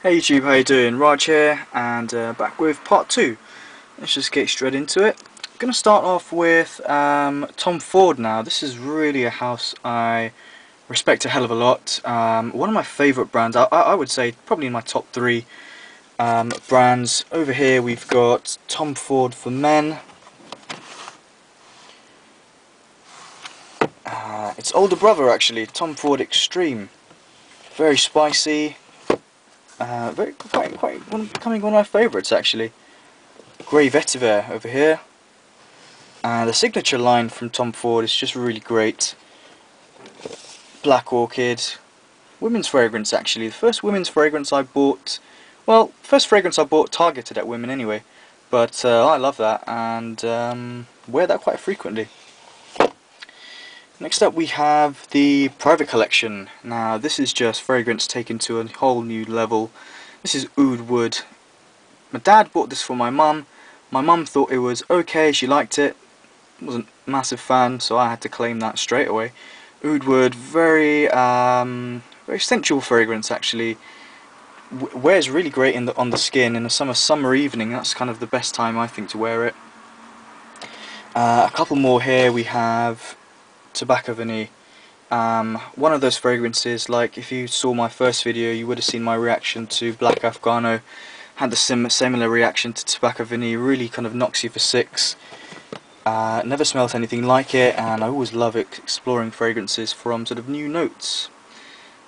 Hey YouTube, how you doing? Raj here, and back with part 2. Let's just get straight into it. I'm going to start off with Tom Ford now. This is really a house I respect a hell of a lot. One of my favourite brands, I would say probably in my top 3 brands. Over here we've got Tom Ford for men. It's older brother actually, Tom Ford Extreme. Very spicy. Becoming one of my favourites actually. Grey vetiver over here. The signature line from Tom Ford is just really great. Black orchid. Women's fragrance actually. The first women's fragrance I bought, well, first fragrance I bought targeted at women anyway. But I love that and wear that quite frequently. Next up we have the Private Collection. Now this is just fragrance taken to a whole new level. This is Oud Wood. My dad bought this for my mum. My mum thought it was okay, she liked it. Wasn't a massive fan, so I had to claim that straight away. Oud Wood, very sensual fragrance actually. Wears really great on the skin in a summer evening. That's kind of the best time I think to wear it. A couple more here. We have Tobacco Vanille. One of those fragrances, like if you saw my first video you would have seen my reaction to Black Afghano. Had the similar reaction to Tobacco Vanille. Really kind of knocks you for six. Never smelt anything like it, and I always love exploring fragrances from sort of new notes.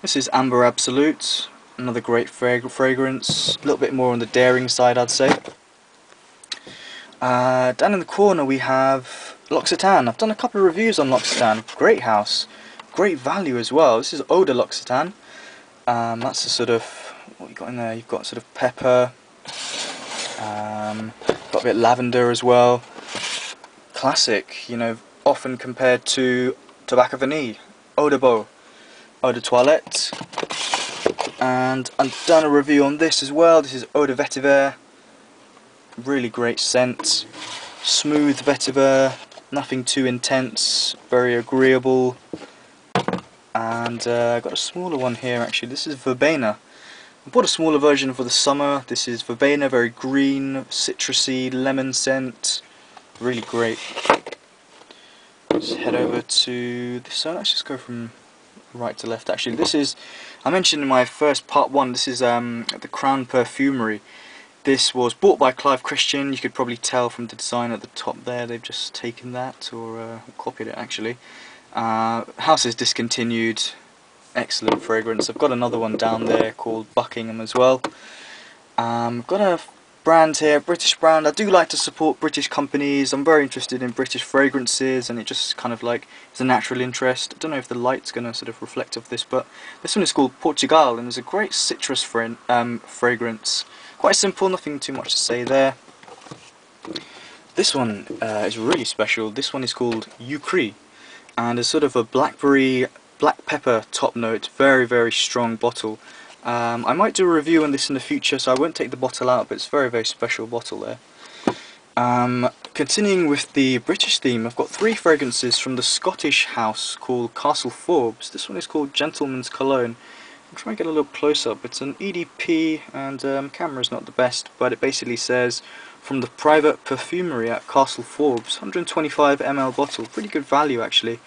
This is Amber Absolute, another great fragrance, a little bit more on the daring side I'd say. Down in the corner we have L'Occitane. I've done a couple of reviews on L'Occitane. Great house, great value as well. This is Eau de L'Occitane. That's the sort of, what you got in there? You've got sort of pepper, got a bit of lavender as well. Classic, you know, often compared to Tobacco Vanille, Eau de Beau, Eau de Toilette. And I've done a review on this as well. This is Eau de Vetiver. Really great scent, smooth vetiver, nothing too intense, very agreeable. And I've got a smaller one here actually. This is Verbena. I bought a smaller version for the summer. This is Verbena, very green, citrusy, lemon scent, really great. Let's head over to this one. Let's just go from right to left actually. This is, I mentioned in my first part 1, this is the Crown Perfumery. This was bought by Clive Christian. You could probably tell from the design at the top there, they've just taken that or copied it actually. House is discontinued. Excellent fragrance. I've got another one down there called Buckingham as well. I've got a brand here, British brand. I do like to support British companies. I'm very interested in British fragrances and it just kind of like is a natural interest. I don't know if the light's going to sort of reflect off this, but this one is called Portugal and there's a great citrus fragrance. Quite simple, nothing too much to say there. This one is really special. This one is called Ucri, and it's sort of a blackberry, black pepper top note. Very strong bottle. I might do a review on this in the future, so I won't take the bottle out, but it's a very special bottle there. Continuing with the British theme, I've got 3 fragrances from the Scottish house called Castle Forbes. This one is called Gentleman's Cologne. I'll try and get a little close up. It's an EDP and camera's not the best, but it basically says from the Private Perfumery at Castle Forbes, 125 ml bottle, pretty good value actually.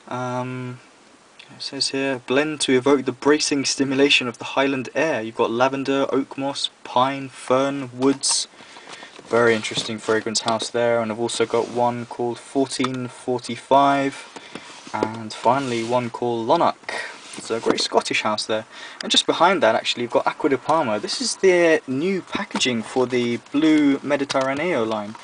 It says here, blend to evoke the bracing stimulation of the Highland air. You've got lavender, oak moss, pine, fern, woods. Very interesting fragrance house there. And I've also got one called 1445 and finally one called Lanark. It's a great Scottish house there. And just behind that actually you've got Acqua di Parma. This is their new packaging for the Blue Mediterraneo line.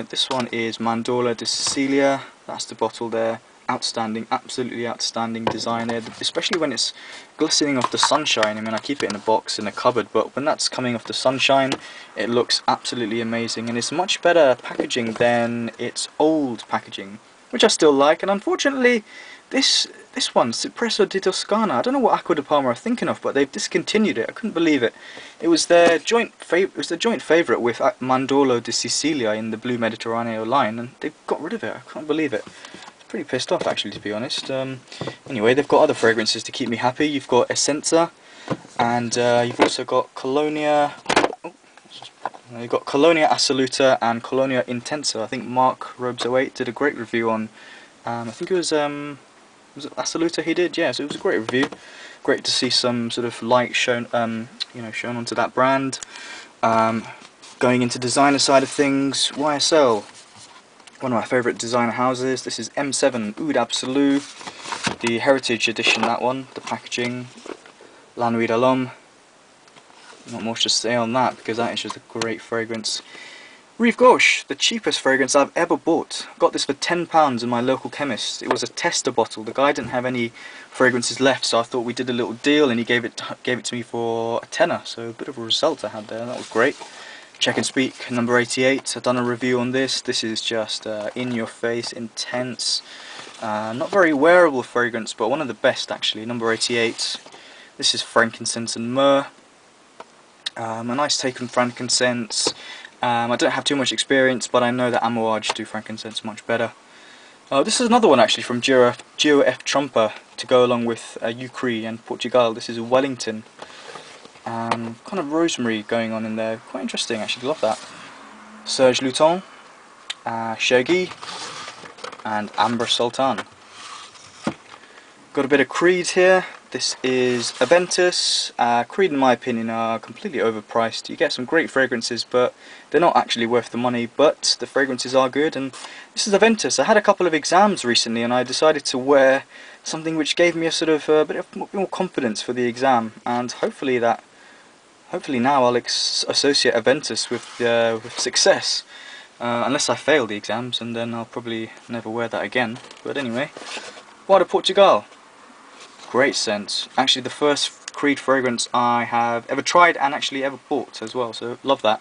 This one is Mandorla di Sicilia. That's the bottle there. Outstanding, absolutely outstanding design there, especially when it's glistening off the sunshine. I mean, I keep it in a box in a cupboard, but when that's coming off the sunshine it looks absolutely amazing, and it's much better packaging than its old packaging, which I still like. And unfortunately this one, Cipresso di Toscana, I don't know what Acqua di Parma are thinking of, but they've discontinued it. I couldn't believe it. It was their joint favourite with Mandorla di Sicilia in the Blue Mediterraneo line, and they've got rid of it. I can't believe it. Pretty pissed off actually, to be honest. Anyway, they've got other fragrances to keep me happy. You've got Essenza, And you've also got Colonia. You've got Colonia Assoluta and Colonia Intensa. I think Mark Robes08 did a great review on. I think it was it Assoluta he did? Yeah, so it was a great review. Great to see some sort of light shown, shown onto that brand. Going into designer side of things, YSL, one of my favourite designer houses. This is M7 Oud Absolu, the Heritage Edition. That one, the packaging, La Nuit de l'Homme. Not much to say on that because that is just a great fragrance. Rive Gauche, the cheapest fragrance I've ever bought. Got this for £10 in my local chemist. It was a tester bottle. The guy didn't have any fragrances left, so I thought we did a little deal, and he gave it to me for a tenner. So a bit of a result I had there. That was great. Check and Speak, number 88. I've done a review on this. This is just in your face, intense. Not very wearable fragrance, but one of the best actually. Number 88. This is frankincense and myrrh. A nice take on frankincense. I don't have too much experience, but I know that Amouage do frankincense much better. This is another one actually from Geo F. Trumper to go along with Ucre and Portugal. This is Wellington. Kind of rosemary going on in there. Quite interesting actually, love that. Serge Luton, Shaggy, and Amber Sultan. Got a bit of Creed here. This is Aventus. Creed in my opinion are completely overpriced. You get some great fragrances but they're not actually worth the money, but the fragrances are good. And this is Aventus. I had a couple of exams recently and I decided to wear something which gave me a sort of bit of more confidence for the exam, and hopefully now I'll associate Aventus with success. Unless I fail the exams, and then I'll probably never wear that again. But anyway, Acqua di Portugal. Great scent. Actually the first Creed fragrance I have ever tried and actually ever bought as well, so love that.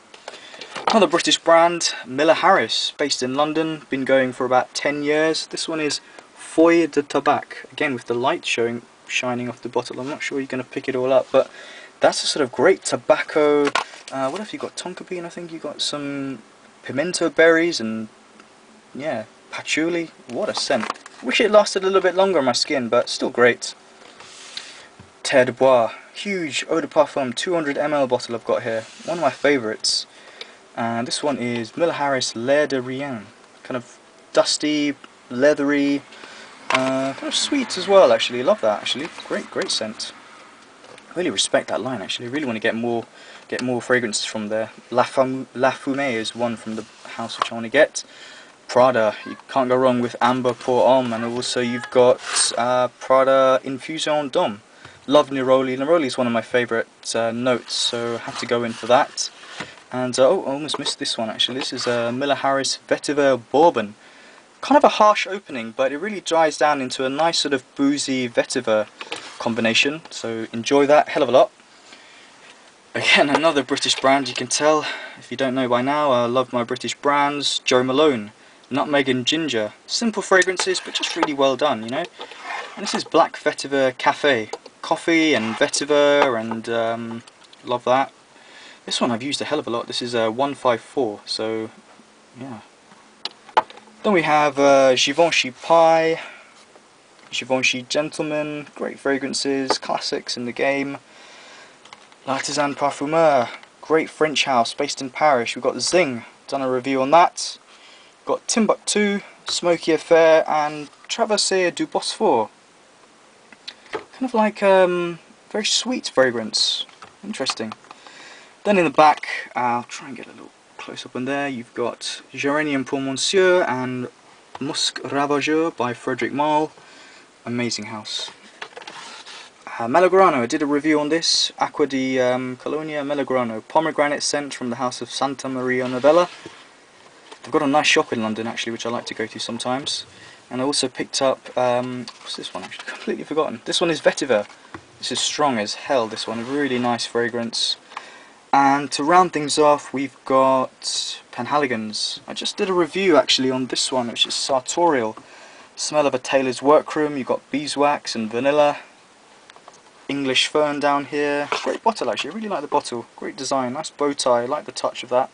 Another British brand, Miller Harris, based in London, been going for about 10 years. This one is Feuille de Tabac, again with the light shining off the bottle. I'm not sure you're going to pick it all up, but that's a sort of great tobacco. What have you got? Tonka bean, I think you got some pimento berries and yeah, patchouli. What a scent. Wish it lasted a little bit longer on my skin, but still great. Terre de Bois, huge eau de parfum 200 ml bottle I've got here, one of my favourites. And this one is Miller Harris L'air de Rien, kind of dusty, leathery, kind of sweet as well actually, love that actually, great scent. Really respect that line actually, really want to get more fragrances from there. La Fumée is one from the house which I want to get. Prada, you can't go wrong with Amber Pour Homme, and also you've got Prada Infusion d'Homme. Love Neroli. Neroli is one of my favourite notes, so I have to go in for that. And oh, I almost missed this one actually. This is Miller Harris Vetiver Bourbon. Kind of a harsh opening, but it really dries down into a nice sort of boozy vetiver combination, so enjoy that hell of a lot. Again, another British brand, you can tell if you don't know by now. I love my British brands. Jo Malone, Nutmeg and Ginger. Simple fragrances, but just really well done, you know. And this is Black Vetiver Cafe. Coffee and vetiver, and love that. This one I've used a hell of a lot. This is 154, so yeah. Then we have Givenchy Pie, Givenchy Gentleman, great fragrances, classics in the game. L'Artisan Parfumeur, great French house based in Paris. We've got Zing, done a review on that. Got Timbuktu, Smoky Affair, and Traversée du Bosphore. Kind of like very sweet fragrance, interesting. Then in the back, I'll try and get a little close up in there, you've got Geranium pour Monsieur and Musc Ravageur by Frederic Malle. Amazing house. Melograno, I did a review on this. Acqua di Colonia Melograno, pomegranate scent from the house of Santa Maria Novella. They've got a nice shop in London actually, which I like to go to sometimes. And I also picked up, what's this one actually? Completely forgotten. This one is Vetiver. This is strong as hell, this one. A really nice fragrance. And to round things off, we've got Penhaligons. I just did a review actually on this one, which is Sartorial. Smell of a tailor's workroom. You've got beeswax and vanilla. English fern down here. Great bottle actually, I really like the bottle. Great design, nice bow tie, I like the touch of that.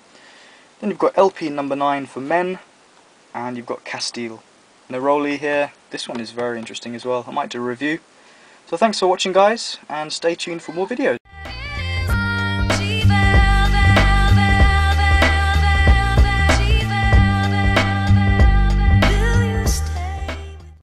Then you've got LP number 9 for men. And you've got Castile. Neroli here. This one is very interesting as well. I might do a review. So thanks for watching guys, and stay tuned for more videos.